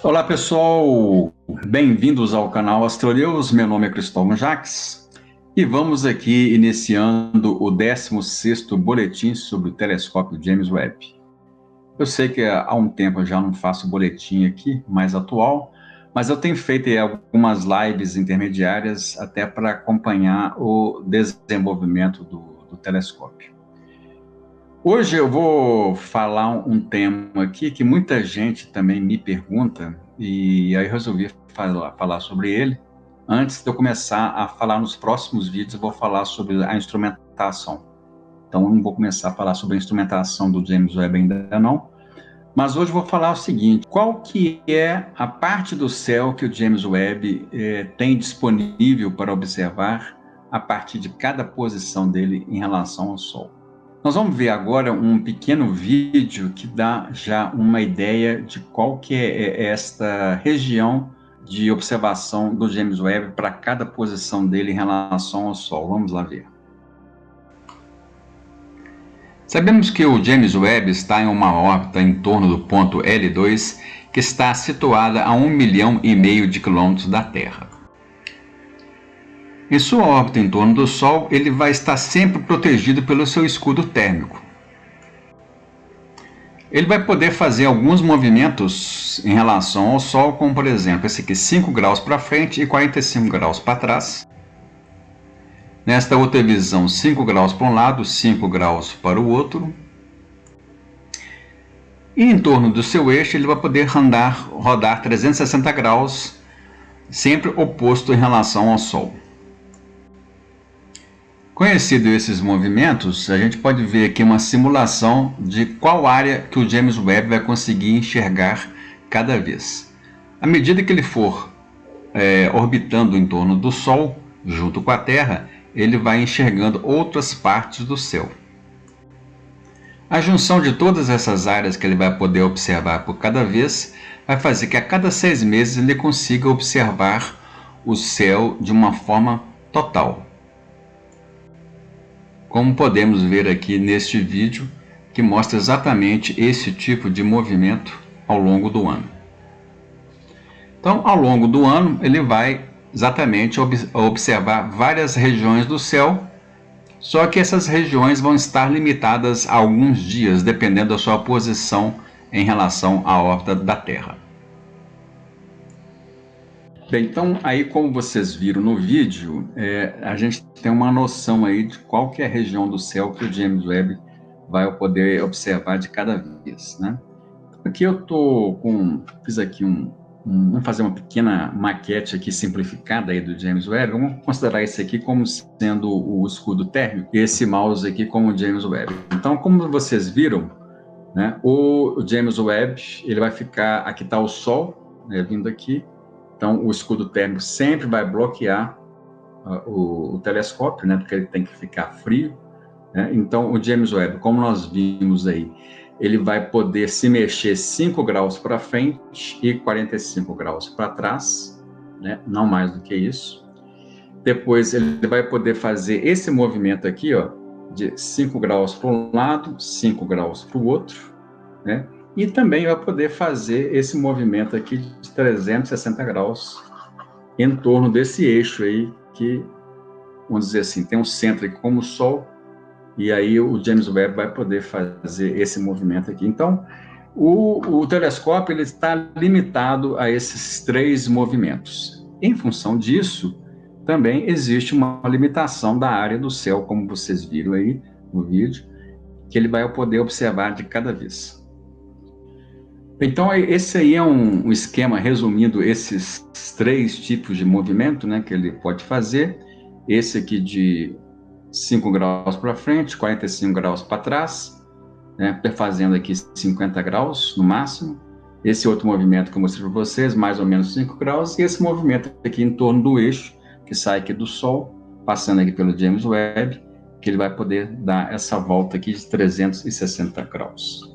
Olá pessoal, bem-vindos ao canal Astronews. Meu nome é Cristóvão Jacques e vamos aqui iniciando o 16º boletim sobre o telescópio James Webb. Eu sei que há um tempo eu já não faço boletim aqui mais atual, mas eu tenho feito algumas lives intermediárias até para acompanhar o desenvolvimento do telescópio. Hoje eu vou falar um tema aqui que muita gente também me pergunta, e aí eu resolvi falar sobre ele. Antes de eu começar a falar nos próximos vídeos, eu vou falar sobre a instrumentação. Então eu não vou começar a falar sobre a instrumentação do James Webb ainda não, mas hoje eu vou falar o seguinte: qual que é a parte do céu que o James Webb tem disponível para observar a partir de cada posição dele em relação ao Sol? Nós vamos ver agora um pequeno vídeo que dá já uma ideia de qual que é esta região de observação do James Webb para cada posição dele em relação ao Sol. Vamos lá ver. Sabemos que o James Webb está em uma órbita em torno do ponto L2, que está situada a 1,5 milhão de quilômetros da Terra. Em sua órbita em torno do Sol, ele vai estar sempre protegido pelo seu escudo térmico. Ele vai poder fazer alguns movimentos em relação ao Sol, como por exemplo, esse aqui 5 graus para frente e 45 graus para trás. Nesta outra visão, 5 graus para um lado, 5 graus para o outro. E em torno do seu eixo, ele vai poder rodar 360 graus, sempre oposto em relação ao Sol. Conhecido esses movimentos, a gente pode ver aqui uma simulação de qual área que o James Webb vai conseguir enxergar cada vez. À medida que ele for orbitando em torno do Sol, junto com a Terra, ele vai enxergando outras partes do céu. A junção de todas essas áreas que ele vai poder observar por cada vez vai fazer que a cada 6 meses ele consiga observar o céu de uma forma total. Como podemos ver aqui neste vídeo, que mostra exatamente esse tipo de movimento ao longo do ano. Então, ao longo do ano, ele vai exatamente observar várias regiões do céu, só que essas regiões vão estar limitadas a alguns dias, dependendo da sua posição em relação à órbita da Terra. Bem, então aí como vocês viram no vídeo, a gente tem uma noção aí de qual que é a região do céu que o James Webb vai poder observar de cada vez, né? Aqui eu fiz aqui vamos fazer uma pequena maquete aqui simplificada aí do James Webb. Vamos considerar esse aqui como sendo o escudo térmico e esse mouse aqui como o James Webb. Então, como vocês viram, né, o James Webb, ele vai ficar, aqui está o Sol, né, vindo aqui. Então, o escudo térmico sempre vai bloquear o telescópio, né, porque ele tem que ficar frio, né? Então, o James Webb, como nós vimos aí, ele vai poder se mexer 5 graus para frente e 45 graus para trás, né? Não mais do que isso. Depois, ele vai poder fazer esse movimento aqui, ó, de 5 graus para um lado, 5 graus para o outro, né? E também vai poder fazer esse movimento aqui de 360 graus em torno desse eixo aí que, vamos dizer assim, tem um centro aqui como o Sol, e aí o James Webb vai poder fazer esse movimento aqui. Então, o telescópio ele está limitado a esses 3 movimentos. Em função disso, também existe uma limitação da área do céu, como vocês viram aí no vídeo, que ele vai poder observar de cada vez. Então, esse aí é um esquema resumindo esses 3 tipos de movimento, né, que ele pode fazer. Esse aqui de 5 graus para frente, 45 graus para trás, né, fazendo aqui 50 graus no máximo. Esse outro movimento que eu mostrei para vocês, mais ou menos 5 graus. E esse movimento aqui em torno do eixo, que sai aqui do Sol, passando aqui pelo James Webb, que ele vai poder dar essa volta aqui de 360 graus.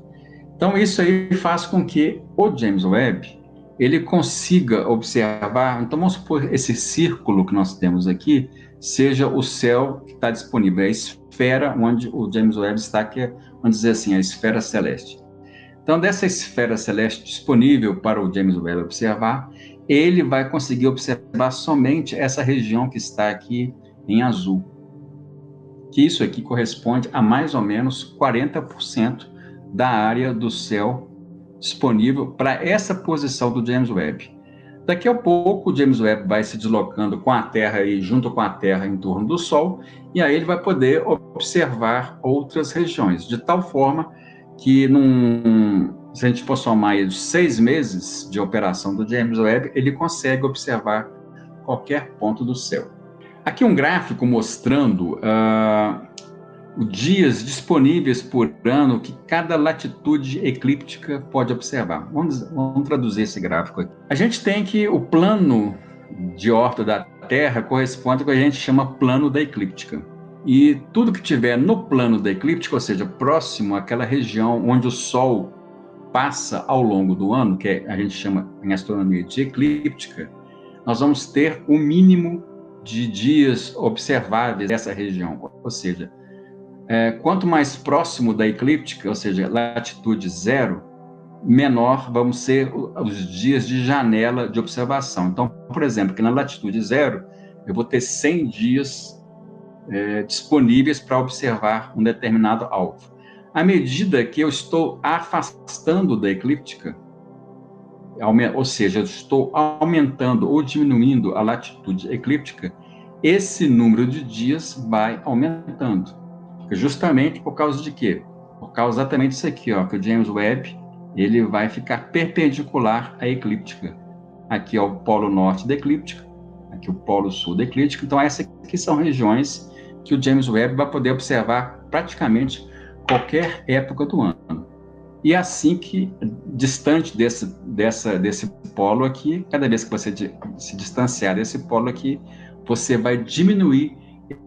Então, isso aí faz com que o James Webb, ele consiga observar, então vamos supor esse círculo que nós temos aqui, seja o céu que está disponível, a esfera onde o James Webb está, que é, vamos dizer assim, a esfera celeste. Então, dessa esfera celeste disponível para o James Webb observar, ele vai conseguir observar somente essa região que está aqui em azul. Que isso aqui corresponde a mais ou menos 40% da área do céu disponível para essa posição do James Webb. Daqui a pouco, o James Webb vai se deslocando com a Terra e junto com a Terra em torno do Sol, e aí ele vai poder observar outras regiões, de tal forma que, se a gente for somar aí 6 meses de operação do James Webb, ele consegue observar qualquer ponto do céu. Aqui um gráfico mostrando os dias disponíveis por ano que cada latitude eclíptica pode observar. Vamos traduzir esse gráfico aqui. A gente tem que o plano de órbita da Terra corresponde ao que a gente chama plano da eclíptica. E tudo que tiver no plano da eclíptica, ou seja, próximo àquela região onde o Sol passa ao longo do ano, que a gente chama em astronomia de eclíptica, nós vamos ter o mínimo de dias observáveis dessa região. Ou seja, quanto mais próximo da eclíptica, ou seja, latitude 0, menor vão ser os dias de janela de observação. Então, por exemplo, que na latitude 0, eu vou ter 100 dias disponíveis para observar um determinado alvo. À medida que eu estou afastando da eclíptica, ou seja, eu estou aumentando ou diminuindo a latitude eclíptica, esse número de dias vai aumentando. Justamente por causa de quê? Por causa exatamente disso aqui, ó, que o James Webb ele vai ficar perpendicular à eclíptica. Aqui é o polo norte da eclíptica, aqui o polo sul da eclíptica. Então, essas aqui são regiões que o James Webb vai poder observar praticamente qualquer época do ano. E assim que, distante desse polo aqui, cada vez que você se distanciar desse polo aqui, você vai diminuir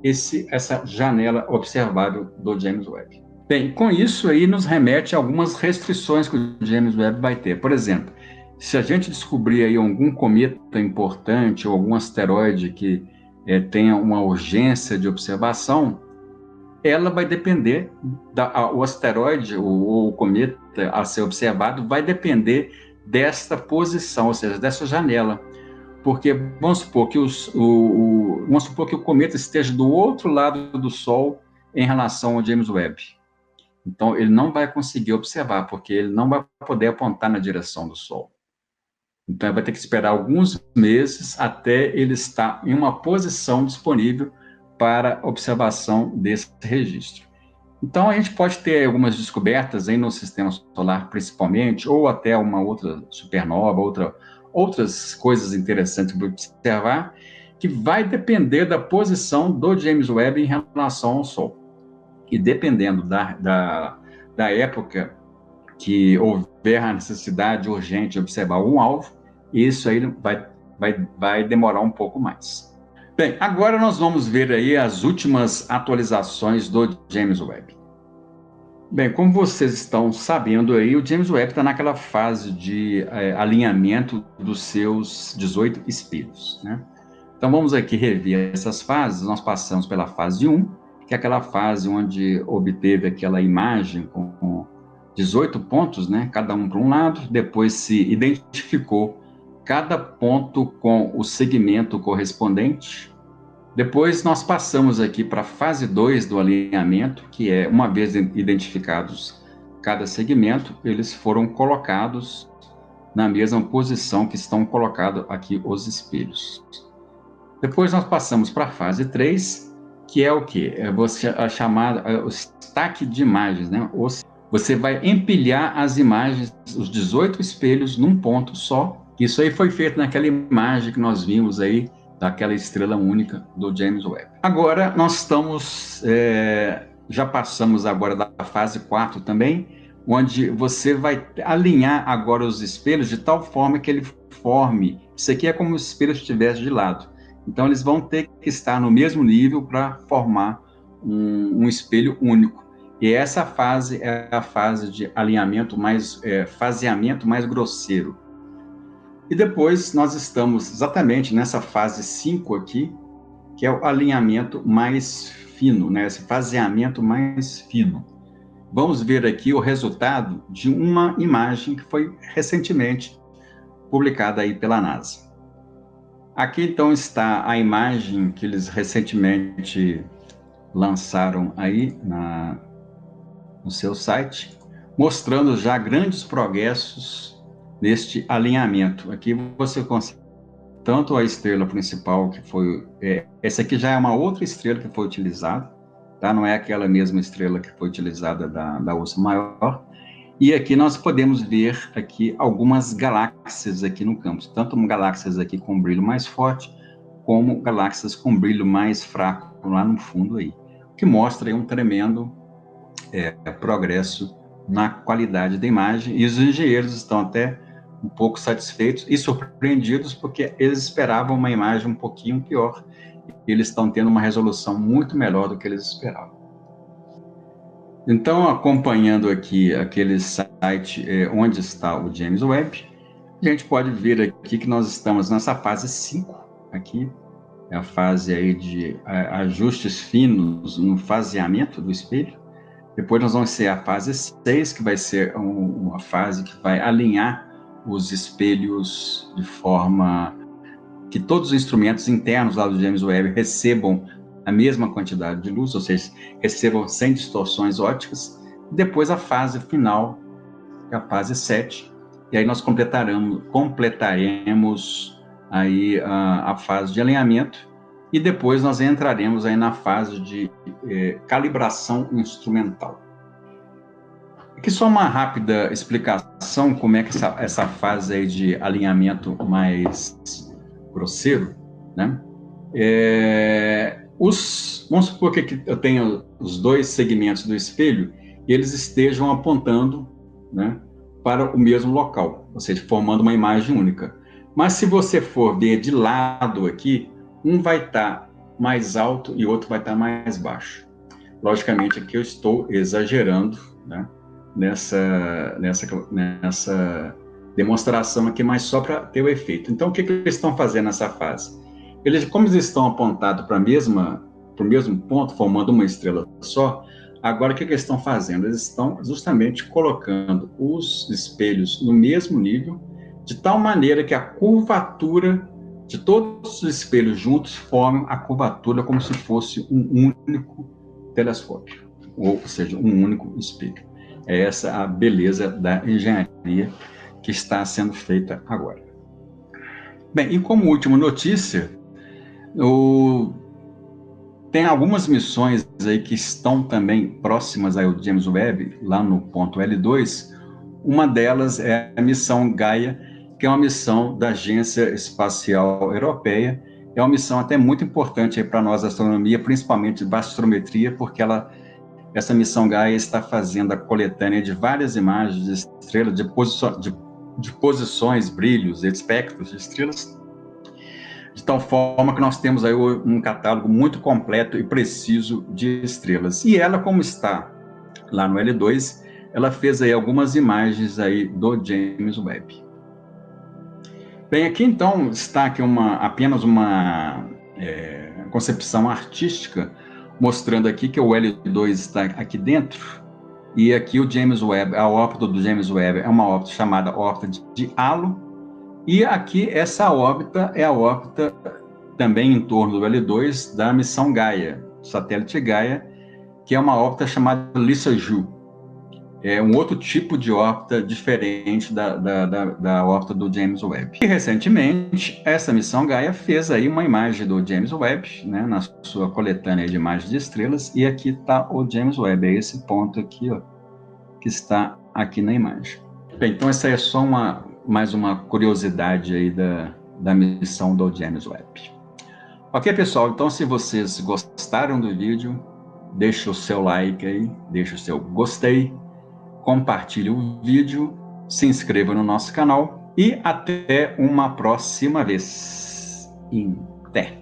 essa janela observável do James Webb. Bem, com isso aí nos remete a algumas restrições que o James Webb vai ter. Por exemplo, se a gente descobrir aí algum cometa importante ou algum asteroide que tenha uma urgência de observação, ela vai depender, o asteroide ou o cometa a ser observado vai depender desta posição, ou seja, dessa janela. Porque vamos supor que o cometa esteja do outro lado do Sol em relação ao James Webb. Então, ele não vai conseguir observar, porque ele não vai poder apontar na direção do Sol. Então, ele vai ter que esperar alguns meses até ele estar em uma posição disponível para observação desse registro. Então, a gente pode ter algumas descobertas aí no sistema solar, principalmente, ou até uma outra supernova, outras coisas interessantes para observar, que vai depender da posição do James Webb em relação ao Sol. E dependendo da época que houver a necessidade urgente de observar um alvo, isso aí vai demorar um pouco mais. Bem, agora nós vamos ver aí as últimas atualizações do James Webb. Bem, como vocês estão sabendo aí, o James Webb está naquela fase de alinhamento dos seus 18 espelhos, né? Então vamos aqui rever essas fases. Nós passamos pela fase 1, que é aquela fase onde obteve aquela imagem com 18 pontos, né? Cada um para um lado, depois se identificou cada ponto com o segmento correspondente. Depois nós passamos aqui para a fase 2 do alinhamento, que é, uma vez identificados cada segmento, eles foram colocados na mesma posição que estão colocados aqui os espelhos. Depois nós passamos para a fase 3, que é o quê? A chamada o stack de imagens, né? Você vai empilhar as imagens, os 18 espelhos, num ponto só. Isso aí foi feito naquela imagem que nós vimos aí, daquela estrela única do James Webb. Agora, nós já passamos agora da fase 4 também, onde você vai alinhar agora os espelhos de tal forma que ele forme. Isso aqui é como se os espelhos estivessem de lado. Então, eles vão ter que estar no mesmo nível para formar um espelho único. E essa fase é a fase de alinhamento faseamento mais grosseiro. E depois nós estamos exatamente nessa fase 5 aqui, que é o alinhamento mais fino, né? Esse faseamento mais fino. vamos ver aqui o resultado de uma imagem que foi recentemente publicada aí pela NASA. Aqui então está a imagem que eles recentemente lançaram aí no seu site, mostrando já grandes progressos neste alinhamento. Aqui você consegue tanto a estrela principal, que foi... essa aqui já é uma outra estrela que foi utilizada, tá? Não é aquela mesma estrela que foi utilizada da Ursa Maior. E aqui nós podemos ver aqui algumas galáxias aqui no campo, tanto galáxias aqui com brilho mais forte, como galáxias com brilho mais fraco lá no fundo aí, o que mostra aí um tremendo progresso na qualidade da imagem, e os engenheiros estão até um pouco satisfeitos e surpreendidos, porque eles esperavam uma imagem um pouquinho pior, e eles estão tendo uma resolução muito melhor do que eles esperavam. Então, acompanhando aqui aquele site onde está o James Webb, a gente pode ver aqui que nós estamos nessa fase 5, aqui, é a fase aí de ajustes finos no faseamento do espelho. Depois nós vamos ter a fase 6, que vai ser uma fase que vai alinhar os espelhos de forma que todos os instrumentos internos lá do James Webb recebam a mesma quantidade de luz, ou seja, recebam sem distorções ópticas. Depois a fase final, que é a fase 7, e aí nós completaremos aí a fase de alinhamento, e depois nós entraremos aí na fase de calibração instrumental. Aqui só uma rápida explicação como é que essa fase aí de alinhamento mais grosseiro, né? Vamos supor que eu tenho os dois segmentos do espelho e eles estejam apontando, né, para o mesmo local, ou seja, formando uma imagem única. Mas se você for ver de lado aqui, um vai estar mais alto e o outro vai estar mais baixo. Logicamente, aqui eu estou exagerando, né, nessa demonstração aqui, mas só para ter o efeito. Então, o que eles estão fazendo nessa fase? Como eles estão apontados para o mesmo ponto, formando uma estrela só, agora o que eles estão fazendo? Eles estão justamente colocando os espelhos no mesmo nível, de tal maneira que a curvatura de todos os espelhos juntos formam a curvatura como se fosse um único telescópio, ou seja, um único espelho. É essa a beleza da engenharia que está sendo feita agora. Bem, e como última notícia, tem algumas missões aí que estão também próximas ao James Webb, lá no ponto L2. Uma delas é a missão Gaia, que é uma missão da Agência Espacial Europeia. É uma missão até muito importante para nós da astronomia, principalmente de bastrometria, porque essa missão Gaia está fazendo a coletânea de várias imagens de estrelas, de posições, brilhos, espectros de estrelas, de tal forma que nós temos aí um catálogo muito completo e preciso de estrelas. E ela, como está lá no L2, ela fez aí algumas imagens aí do James Webb. Bem, aqui então está aqui apenas uma concepção artística, mostrando aqui que o L2 está aqui dentro, e aqui o James Webb, a órbita do James Webb é uma órbita chamada órbita de halo, e aqui essa órbita é a órbita também em torno do L2 da missão Gaia, satélite Gaia, que é uma órbita chamada Lissajous. É um outro tipo de órbita diferente da órbita do James Webb. E recentemente, essa missão Gaia fez aí uma imagem do James Webb, né, na sua coletânea de imagens de estrelas, e aqui está o James Webb, é esse ponto aqui, ó, que está aqui na imagem. Bem, então essa é só mais uma curiosidade aí da missão do James Webb. Ok, pessoal, então se vocês gostaram do vídeo, deixa o seu like aí, deixa o seu gostei, compartilhe o vídeo, se inscreva no nosso canal e até uma próxima vez. Até!